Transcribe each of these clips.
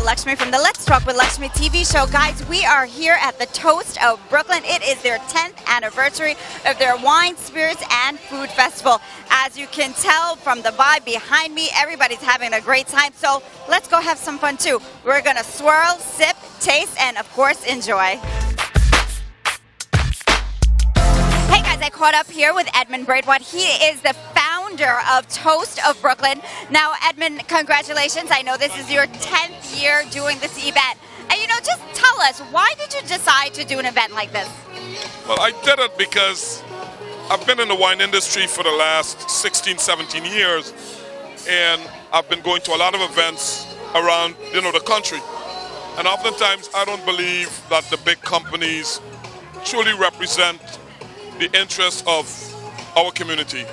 Lakshmi from the Let's Talk with Lakshmi TV show. Guys, we are here at the Toast of Brooklyn. It is their 10th anniversary of their wine, spirits, and food festival. As you can tell from the vibe behind me, everybody's having a great time. So let's go have some fun too. We're gonna swirl, sip, taste, and of course, enjoy. Hey guys, I caught up here with Edmund Braithwaite. He is the founder of Toast of Brooklyn. Now, Edmund, congratulations. I know this is your 10th year doing this event. And just tell us, why did you decide to do an event like this? Well, I did it because I've been in the wine industry for the last 16, 17 years, and I've been going to a lot of events around, the country. And oftentimes, I don't believe that the big companies truly represent the interests of our community.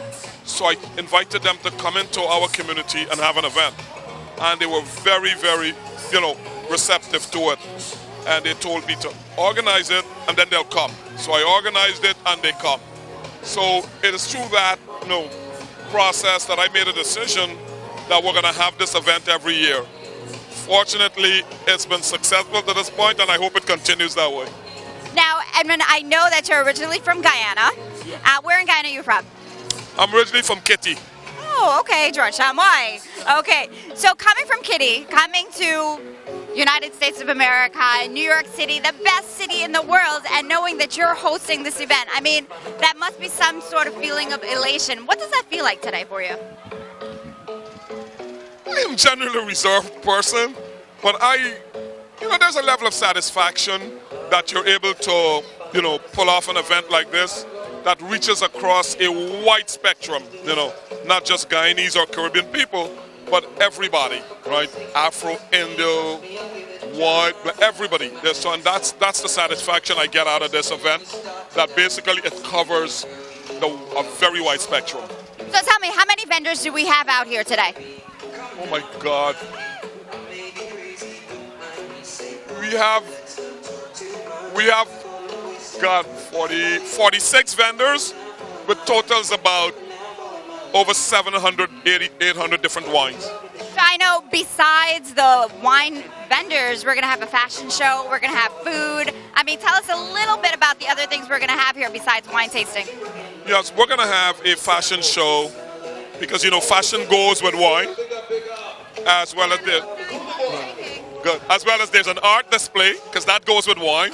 So I invited them to come into our community and have an event. And they were very, very, receptive to it. And they told me to organize it and then they'll come. So I organized it and they come. So it is through that, process that I made a decision that we're gonna have this event every year. Fortunately, it's been successful to this point and I hope it continues that way. Now, Edmund, I know that you're originally from Guyana. Where in Guyana are you from? I'm originally from Kitty. Oh, okay, Georgetown. Why? Okay, so coming from Kitty, coming to United States of America, New York City, the best city in the world, and knowing that you're hosting this event, I mean, that must be some sort of feeling of elation. What does that feel like today for you? I am generally a reserved person, but there's a level of satisfaction that you're able to, pull off an event like this that reaches across a wide spectrum, not just Guyanese or Caribbean people, but everybody, right? Afro, Indo, white, everybody. And that's the satisfaction I get out of this event, that basically it covers a very wide spectrum. So tell me, how many vendors do we have out here today? Oh my God. We have got 46 vendors with totals about over 700, 800 different wines. So I know besides the wine vendors, we're going to have a fashion show, we're going to have food. I mean, tell us a little bit about the other things we're going to have here besides wine tasting. Yes, we're going to have a fashion show because, fashion goes with wine, as well as there's an art display, because that goes with wine.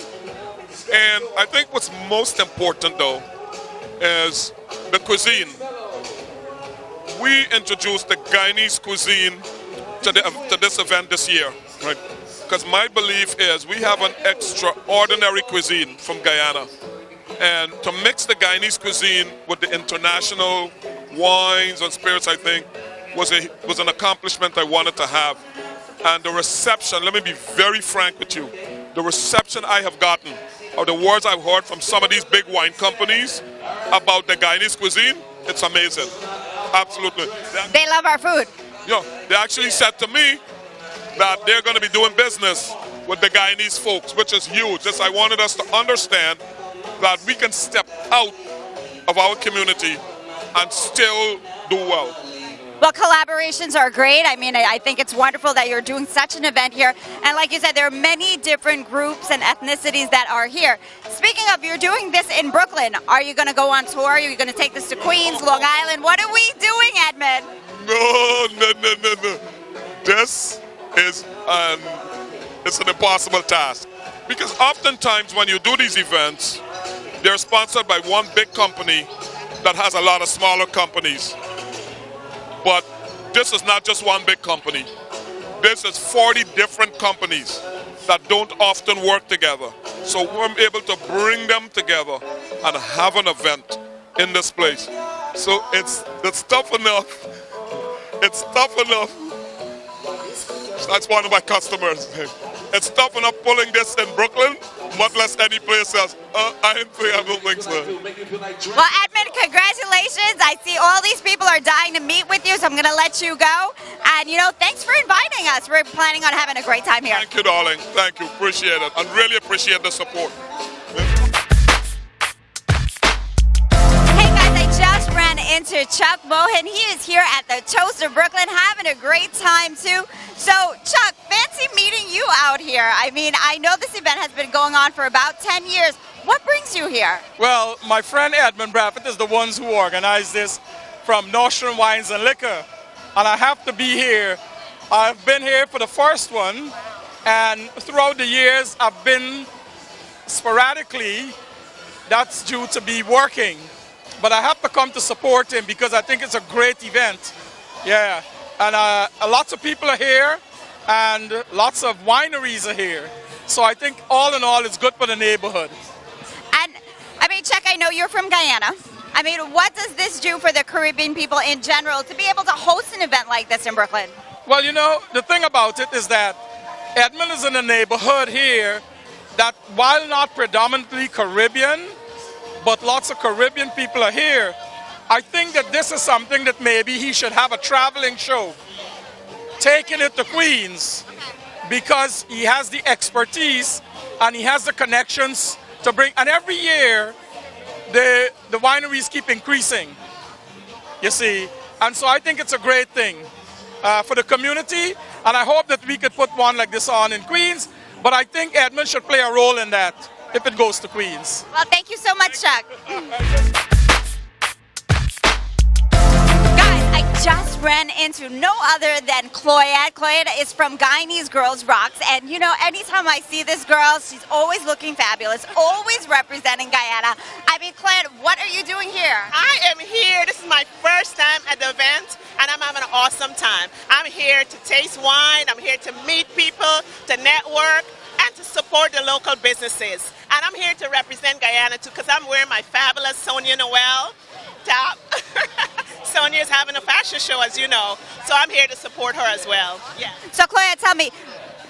And I think what's most important, though, is the cuisine. We introduced the Guyanese cuisine to this event this year, right? Because my belief is we have an extraordinary cuisine from Guyana. And to mix the Guyanese cuisine with the international wines and spirits, I think, was an accomplishment I wanted to have. And the reception, let me be very frank with you, the reception I have gotten, or the words I've heard from some of these big wine companies about the Guyanese cuisine, it's amazing. Absolutely. They love our food. They actually said to me that they're going to be doing business with the Guyanese folks, which is huge. I wanted us to understand that we can step out of our community and still do well. Well, collaborations are great. I mean, I think it's wonderful that you're doing such an event here. And like you said, there are many different groups and ethnicities that are here. Speaking of, you're doing this in Brooklyn. Are you going to go on tour? Are you going to take this to Queens, Long Island? What are we doing, Edmund? No. This is it's an impossible task. Because oftentimes when you do these events, they're sponsored by one big company that has a lot of smaller companies. But this is not just one big company. This is 40 different companies that don't often work together. So we're able to bring them together and have an event in this place. So it's tough enough. It's tough enough. That's one of my customers. It's tough enough pulling this in Brooklyn, much less any place else. I don't think so. Well, Edmund, congratulations. I see all these people are dying to meet with you, so I'm going to let you go. And, thanks for inviting us. We're planning on having a great time here. Thank you, darling. Thank you. Appreciate it. And really appreciate the support. Hey, guys, I just ran into into Chuck Mohan. He is here at the Toast of Brooklyn having a great time too. So Chuck, fancy meeting you out here. I mean, I know this event has been going on for about 10 years. What brings you here? Well, my friend Edmund Bradford is the ones who organized this from Nostrand Wines and Liquor. And I have to be here. I've been here for the first one, and throughout the years I've been sporadically, that's due to be working. But I have to come to support him because I think it's a great event. Yeah, and lots of people are here and lots of wineries are here. So I think all in all it's good for the neighborhood. And I mean, Chuck, I know you're from Guyana. I mean, what does this do for the Caribbean people in general to be able to host an event like this in Brooklyn? Well, you know, the thing about it is that Edmond is in a neighborhood here that while not predominantly Caribbean, but lots of Caribbean people are here. I think that this is something that maybe he should have a traveling show, taking it to Queens, because he has the expertise and he has the connections to bring, and every year the wineries keep increasing, you see, and so I think it's a great thing for the community, and I hope that we could put one like this on in Queens, but I think Edmond should play a role in that if it goes to Queens. Well, thank you so much, Chuck. Just ran into no other than Cloyette. Cloyette is from Guyanese Girls Rocks, and you know, anytime I see this girl, she's always looking fabulous, always representing Guyana. I mean, Cloyette, what are you doing here? I am here. This is my first time at the event, and I'm having an awesome time. I'm here to taste wine. I'm here to meet people, to network, and to support the local businesses. And I'm here to represent Guyana too, because I'm wearing my fabulous Sonya Noel top. Sonya is having a fashion show, as you know, so I'm here to support her as well. Yeah. So, Cloyette, tell me,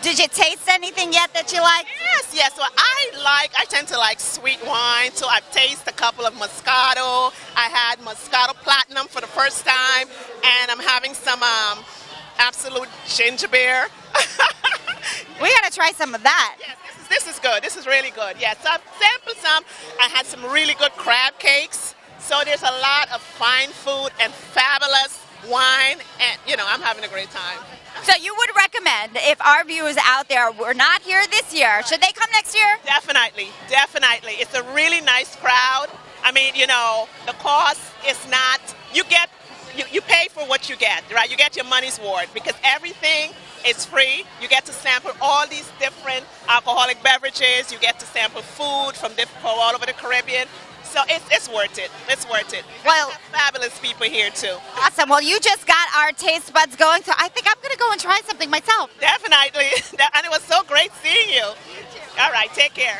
did you taste anything yet that you like? Yes. Well, I tend to like sweet wine, so I've tasted a couple of Moscato. I had Moscato Platinum for the first time, and I'm having some Absolute Ginger Beer. We gotta try some of that. Yes, this is good. This is really good. Yes, so I've sampled some. I had some really good crab cakes. So there's a lot of fine food and fabulous wine, and you know, I'm having a great time. So you would recommend, if our viewers out there were not here this year, should they come next year? Definitely. It's a really nice crowd. I mean, you know, the cost is not, you pay for what you get, right? You get your money's worth because everything is free. You get to sample all these different alcoholic beverages. You get to sample food from all over the Caribbean. So it's worth it. It's worth it. Well, fabulous people here too. Awesome. Well, you just got our taste buds going, so I think I'm going to go and try something myself. Definitely. And it was so great seeing you. All right, take care.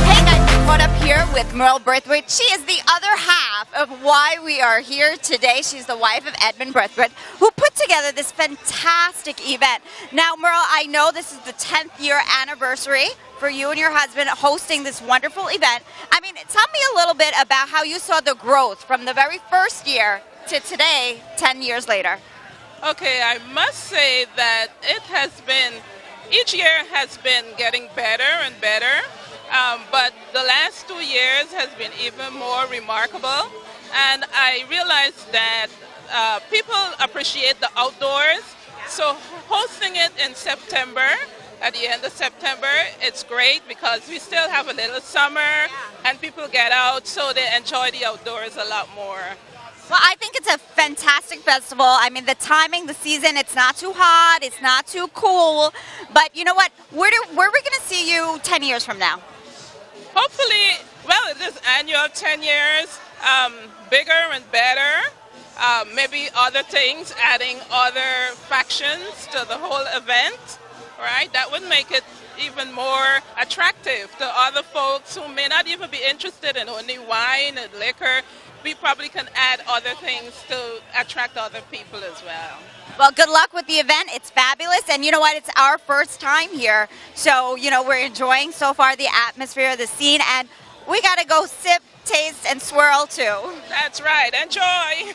Hey guys, we're caught up here with Merle Braithwaite. She is the other half of why we are here today. She's the wife of Edmund Braithwaite, who put together this fantastic event. Now, Merle, I know this is the 10th year anniversary for you and your husband hosting this wonderful event. I mean, tell me a little bit about how you saw the growth from the very first year to today, 10 years later. Okay, I must say that it has been, each year has been getting better and better, but the last 2 years has been even more remarkable. And I realized that people appreciate the outdoors, so hosting it in September, at the end of September, it's great because we still have a little summer and people get out, so they enjoy the outdoors a lot more. Well, I think it's a fantastic festival. I mean, the timing, the season, it's not too hot, it's not too cool. But you know what? Where are we going to see you 10 years from now? Hopefully, well, this annual 10 years, bigger and better. Maybe other things, adding other factions to the whole event. Right, that would make it even more attractive to other folks who may not even be interested in only wine and liquor. We probably can add other things to attract other people as well. Well, good luck with the event. It's fabulous. And you know what? It's our first time here. So, you know, we're enjoying so far the atmosphere, the scene, and we got to go sip, taste, and swirl too. That's right. Enjoy.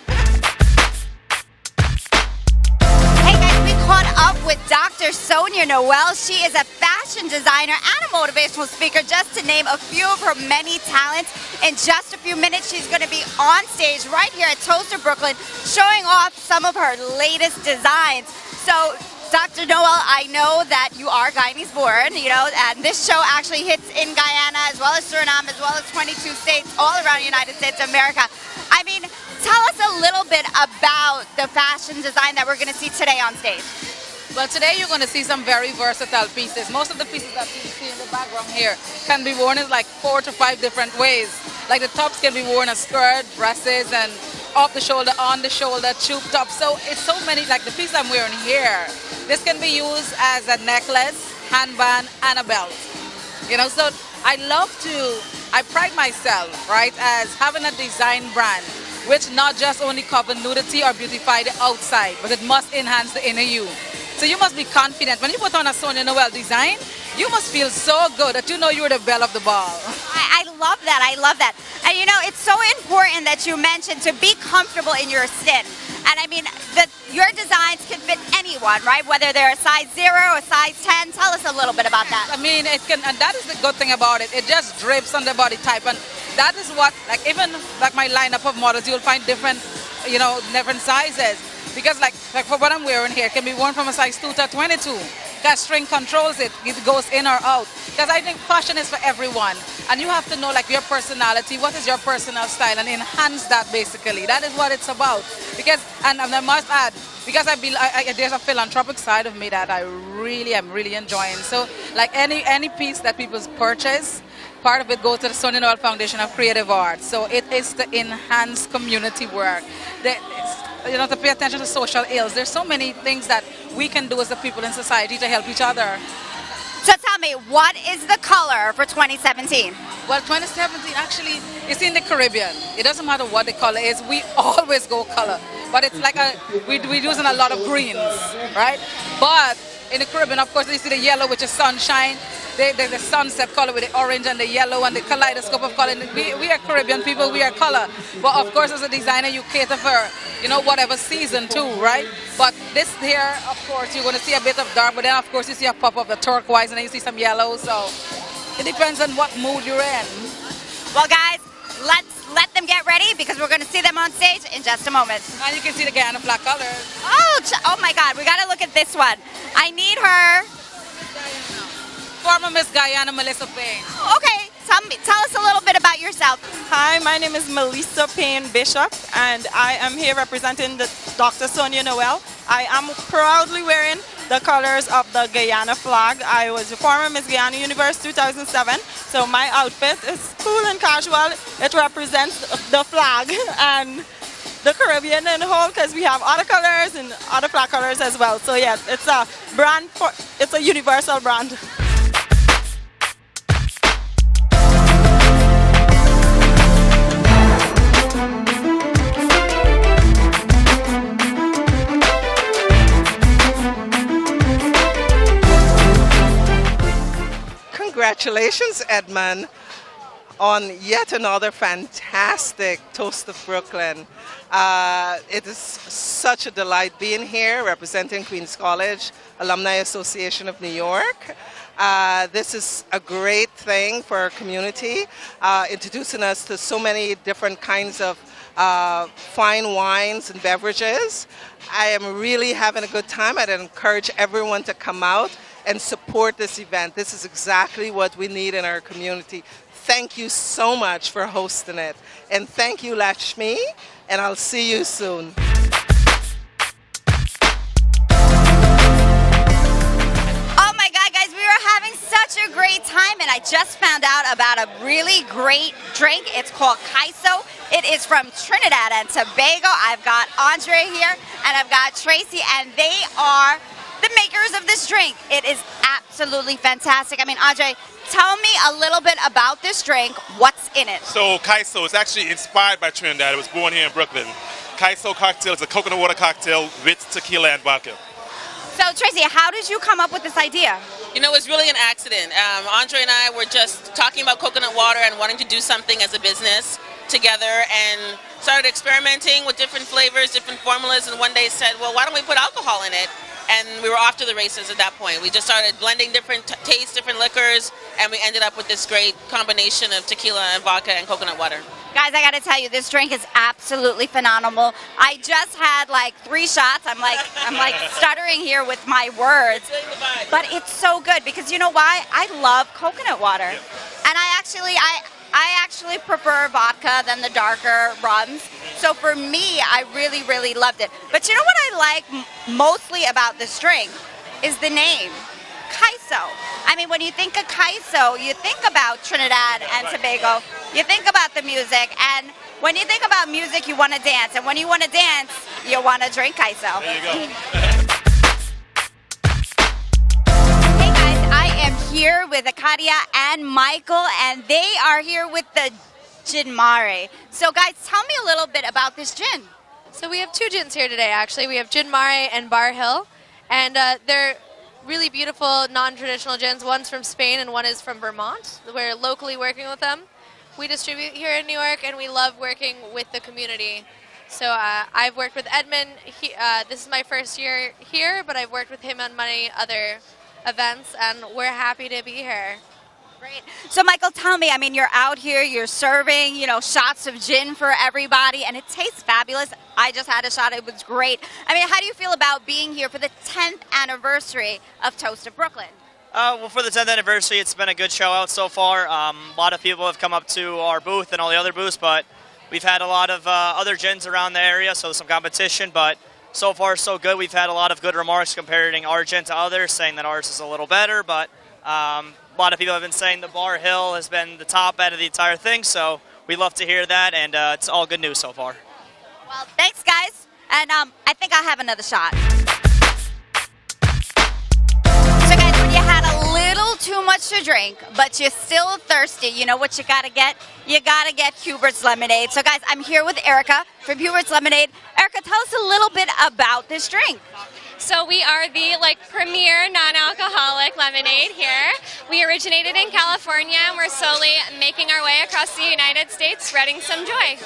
Caught up with Dr. Sonya Noel. She is a fashion designer and a motivational speaker, just to name a few of her many talents. In just a few minutes, she's going to be on stage right here at Toast of Brooklyn, showing off some of her latest designs. So, Dr. Noel, I know that you are Guyanese born, you know, and this show actually hits in Guyana as well as Suriname, as well as 22 states all around the United States of America. I mean, tell us a little bit about the fashion design that we're going to see today on stage. Well, today you're going to see some very versatile pieces. Most of the pieces that you see in the background here can be worn in like 4 to 5 different ways. Like the tops can be worn as skirt, dresses, and off the shoulder, on the shoulder, tube top. So it's so many, like the piece I'm wearing here. This can be used as a necklace, handband, and a belt. You know, so I pride myself, right, as having a design brand, which not just only cover nudity or beautify the outside, but it must enhance the inner you. So you must be confident. When you put on a Sonya Noel design, you must feel so good that you know you're the belle of the ball. I love that. I love that. And you know, it's so important that you mentioned to be comfortable in your skin. And I mean, your designs can fit anyone, right? Whether they're a size 0 or size 10. Tell us a little bit about that. I mean, it can, and that is the good thing about it. It just drapes on the body type. And that is what, like even like my lineup of models, you'll find different, you know, different sizes. Because like for what I'm wearing here, it can be worn from a size 2 to 22. That string controls it. It goes in or out. Because I think fashion is for everyone. And you have to know like your personality, what is your personal style, and enhance that basically. That is what it's about. Because, and I must add, because there's a philanthropic side of me that I really am enjoying. So like any piece that people purchase, part of it goes to the Sonya Noel Foundation of Creative Arts. So it is to enhance community work. You know, to pay attention to social ills. There's so many things that we can do as the people in society to help each other. So tell me, what is the color for 2017? Well, 2017 actually is in the Caribbean. It doesn't matter what the color is. We always go color. But it's like we're using a lot of greens, right? But in the Caribbean, of course, you see the yellow, which is sunshine. The sunset color with the orange and the yellow and the kaleidoscope of color. We are Caribbean people, we are color. But of course, as a designer, you cater for, you know, whatever season too, right? But this here, of course, you're going to see a bit of dark, but then of course you see a pop of the turquoise and then you see some yellow. So it depends on what mood you're in. Well, guys, let's let them get ready because we're going to see them on stage in just a moment. And you can see the Guyana flag colors. Oh my God, we got to look at this one. I need her. Former Miss Guyana, Melissa Payne. Okay, tell us a little bit about yourself. Hi, my name is Melissa Payne Bishop, and I am here representing the Dr. Sonya Noel. I am proudly wearing the colors of the Guyana flag. I was a former Miss Guyana Universe 2007, so my outfit is cool and casual. It represents the flag and the Caribbean and the whole, because we have other colors and other flag colors as well. So yes, it's a brand, it's a universal brand. Congratulations, Edmund, on yet another fantastic Toast of Brooklyn. It is such a delight being here representing Queens College, Alumni Association of New York. This is a great thing for our community, introducing us to so many different kinds of fine wines and beverages. I am really having a good time. I'd encourage everyone to come out and support this event. This is exactly what we need in our community. Thank you so much for hosting it. And thank you, Lakshmi, and I'll see you soon. Oh my God, guys, we were having such a great time, and I just found out about a really great drink. It's called Kaiso. It is from Trinidad and Tobago. I've got Andre here, and I've got Tracy, and they are the makers of this drink. It is absolutely fantastic. I mean, Andre, tell me a little bit about this drink. What's in it? So Kaiso is actually inspired by Trinidad. It was born here in Brooklyn. Kaiso cocktail is a coconut water cocktail with tequila and vodka. So Tracy, how did you come up with this idea? You know, it was really an accident. Andre and I were just talking about coconut water and wanting to do something as a business together, and started experimenting with different flavors, different formulas, and one day said, well, why don't we put alcohol in it? and we were off to the races at that point. We just started blending different tastes, different liquors, and we ended up with this great combination of tequila and vodka and coconut water. Guys, I gotta tell you, this drink is absolutely phenomenal. I just had like 3 shots. I'm like stuttering here with my words. But it's so good because you know why? I love coconut water. And I actually prefer vodka than the darker rums. So for me, I really, really loved it. But you know what I like mostly about this drink is the name. Kaiso. I mean, when you think of Kaiso, you think about Trinidad and Tobago. You think about the music, and when you think about music, you want to dance, and when you want to dance, you want to drink Kaiso. There you go. Hey guys, I am here with Akadia and Michael, and they are here with the Jin Mari. So guys, tell me a little bit about this gin. So we have 2 gins here today, actually. We have Jin Mari and Bar Hill, and they're really beautiful, non-traditional gins. One's from Spain and one is from Vermont. We're locally working with them. We distribute here in New York, and we love working with the community. So I've worked with Edmund. This is my first year here, but I've worked with him on many other events, and we're happy to be here. Great. So Michael, tell me, I mean, you're out here, you're serving, you know, shots of gin for everybody, and it tastes fabulous. I just had a shot, it was great. I mean, how do you feel about being here for the 10th anniversary of Toast of Brooklyn? Well, for the 10th anniversary, it's been a good show out so far. A lot of people have come up to our booth and all the other booths, but we've had a lot of other gins around the area, so there's some competition, but so far so good. We've had a lot of good remarks comparing our gin to others, saying that ours is a little better, but a lot of people have been saying the Bar Hill has been the top out of the entire thing, so we love to hear that, and it's all good news so far. Well, thanks, guys, and I think I'll have another shot. So, guys, when you had a little too much to drink, but you're still thirsty, you know what you gotta get? You gotta get Hubert's Lemonade. So, guys, I'm here with Erika from Hubert's Lemonade. Erika, tell us a little bit about this drink. So we are the premier non-alcoholic lemonade here. We originated in California, and we're slowly making our way across the United States, spreading some joy.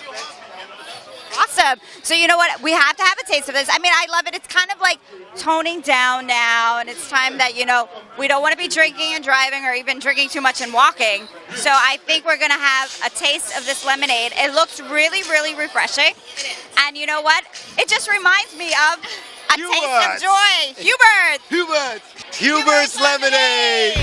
Awesome. So you know what? We have to have a taste of this. I mean, I love it. It's kind of like toning down now, and it's time that, you know, we don't want to be drinking and driving or even drinking too much and walking. So I think we're going to have a taste of this lemonade. It looks really, really refreshing. And you know what? It just reminds me of a taste of joy. Hubert's Lemonade.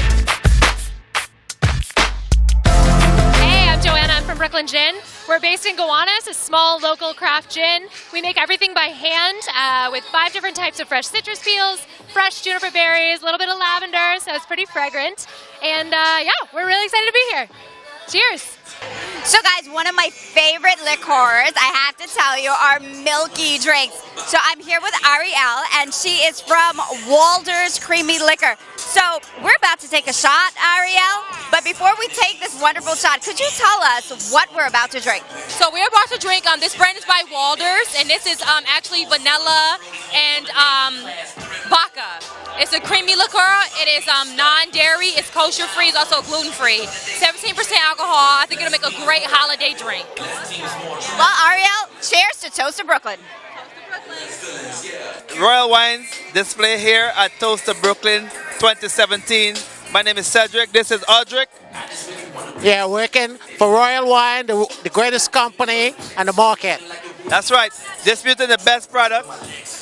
Hey, I'm Joanna. I'm from Brooklyn Gin. We're based in Gowanus, a small local craft gin. We make everything by hand with 5 different types of fresh citrus peels, fresh juniper berries, a little bit of lavender, so it's pretty fragrant. And yeah, we're really excited to be here. Cheers. So guys, one of my favorite liqueurs, I have to tell you, are milky drinks. So I'm here with Ariel, and she is from Walder's Creamy Liquor. So we're about to take a shot, Ariel, but before we take this wonderful shot, could you tell us what we're about to drink? So we're about to drink, this brand is by Walder's, and this is actually vanilla and vodka. It's a creamy liqueur. It is non-dairy, it's kosher-free, it's also gluten-free. 17% alcohol. I think it'll make a great holiday drink. Well, Ariel, cheers to Toast of Brooklyn. Royal Wines display here at Toast of Brooklyn 2017. My name is Cedric. This is Audric. Yeah, working for Royal Wine, the greatest company on the market. That's right. Distributing the best product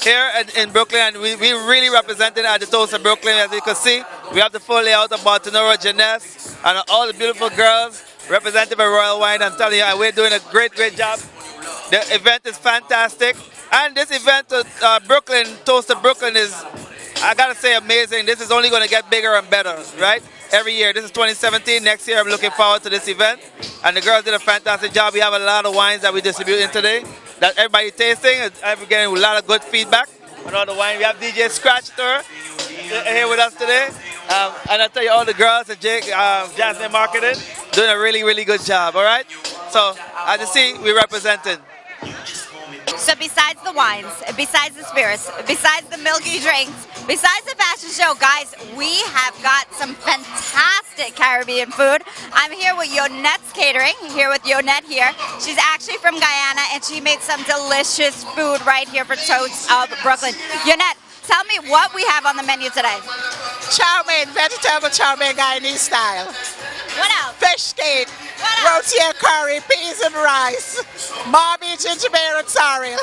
here in Brooklyn, and we really represented at the Toast of Brooklyn. As you can see, we have the full layout of Baltimore, Jeunesse, and all the beautiful girls represented by Royal Wine. I'm telling you, we're doing a great job. The event is fantastic. And this event, Brooklyn, Toast of Brooklyn is, I gotta say, amazing. This is only gonna get bigger and better, right? Every year. This is 2017. Next year, I'm looking forward to this event. And the girls did a fantastic job. We have a lot of wines that we distributing today that everybody tasting. I'm getting a lot of good feedback on all the wine. We have DJ Scratcher here with us today. And I tell you, all the girls and Jake, Jasmine Marketing, doing a really good job, all right? So, as you see, we represented. So besides the wines, besides the spirits, besides the milky drinks, besides the fashion show, guys, we have got some fantastic Caribbean food. I'm here with Yonette's Catering, here with Yonette here. She's actually from Guyana, and she made some delicious food right here for Toast of Brooklyn. Yonette, Tell me what we have on the menu today. Chow mein, vegetable chow mein Guyanese style. What else? Fish steak, rotier curry, peas and rice, mommy, ginger beer and sorrel.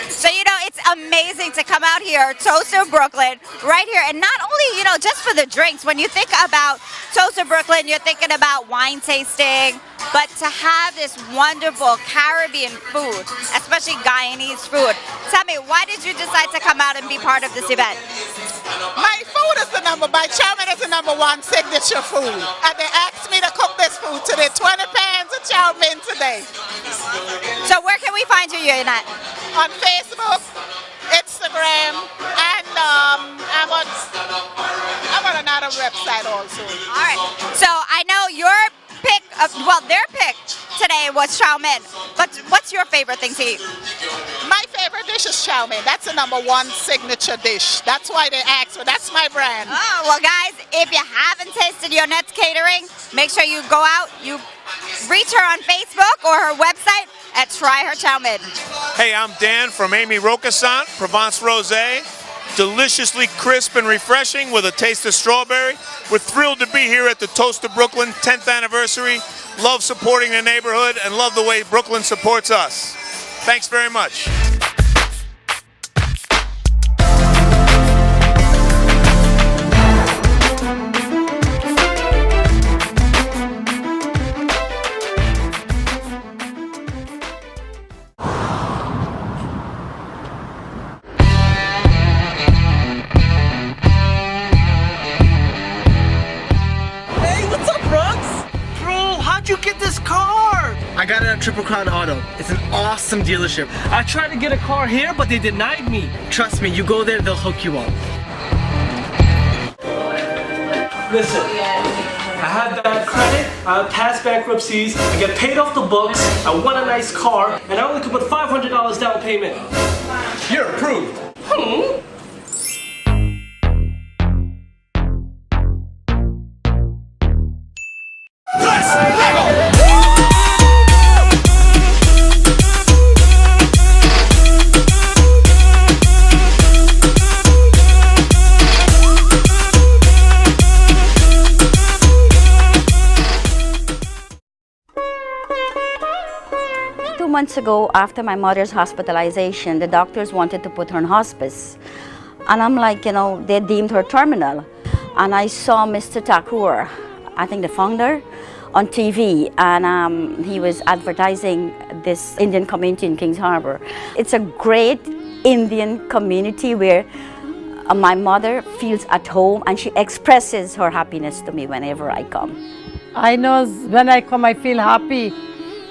So, you know, it's amazing to come out here, Toast of Brooklyn, right here. And not only, you know, just for the drinks. When you think about Toast of Brooklyn, you're thinking about wine tasting. But to have this wonderful Caribbean food, especially Guyanese food. Tell me, why did you decide to come out and be part of this event? My food is my chow mein is the #1 signature food. And they asked me to cook this food today, 20 pans of chow mein today. So where can we find you, Yonat? On Facebook, Instagram, and I'm on another website also. All right. So I know your pick, their pick today was chow mein. But what's your favorite thing to eat? My favorite dish is chow mein. That's the #1 signature dish. That's why they asked for. That's my brand. Oh, well, guys, if you haven't tasted Yonet's Catering, make sure you go out, you reach her on Facebook or her website, and try her chow mein. Hey, I'm Dan from Amy Roquesant, Provence Rosé. Deliciously crisp and refreshing with a taste of strawberry. We're thrilled to be here at the Toast of Brooklyn 10th anniversary. Love supporting the neighborhood and love the way Brooklyn supports us. Thanks very much. How'd you get this car? I got it at Triple Crown Auto. It's an awesome dealership. I tried to get a car here, but they denied me. Trust me, you go there, they'll hook you up. Listen, I had bad credit, I had past bankruptcies, I get paid off the books, I want a nice car, and I only could put $500 down payment. You're approved. Months ago, after my mother's hospitalization, the doctors wanted to put her on hospice. And I'm like, you know, they deemed her terminal. And I saw Mr. Thakur, I think the founder, on TV, and he was advertising this Indian community in Kings Harbor. It's a great Indian community where my mother feels at home and she expresses her happiness to me whenever I come. I know when I come, I feel happy.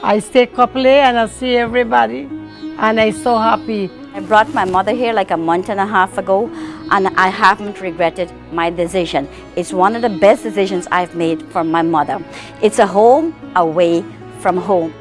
I stay a couple days and I see everybody, and I'm so happy. I brought my mother here like a month and a half ago, and I haven't regretted my decision. It's one of the best decisions I've made for my mother. It's a home away from home.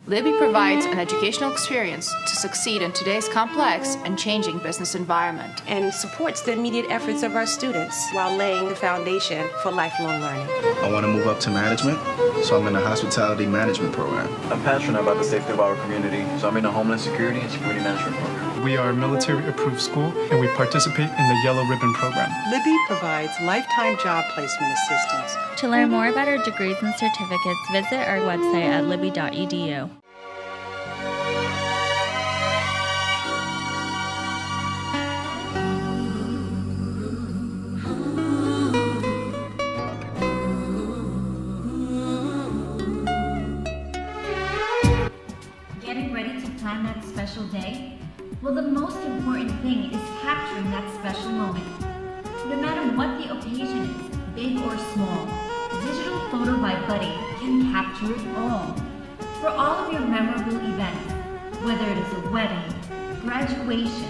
Libby provides an educational experience to succeed in today's complex and changing business environment. And supports the immediate efforts of our students while laying the foundation for lifelong learning. I want to move up to management, so I'm in the hospitality management program. I'm passionate about the safety of our community, so I'm in the homeland security and security management program. We are a military-approved school, and we participate in the Yellow Ribbon program. Libby provides lifetime job placement assistance. To learn more about our degrees and certificates, visit our website at libby.edu. Getting ready to plan that special day? Well, the most important thing is capturing that special moment. No matter what the occasion is, big or small, Digital Photo by Buddy can capture it all. For all of your memorable events, whether it is a wedding, graduation,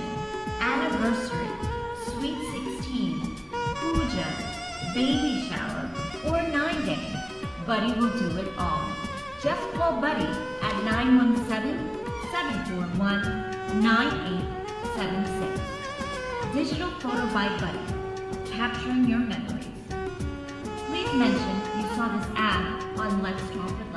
anniversary, sweet 16, puja, baby shower, or 9-day, Buddy will do it all. Just call Buddy at 917-741-9876. Digital Photo by Buddy. capturing your memories. Please mention you saw this ad on Let's Talk with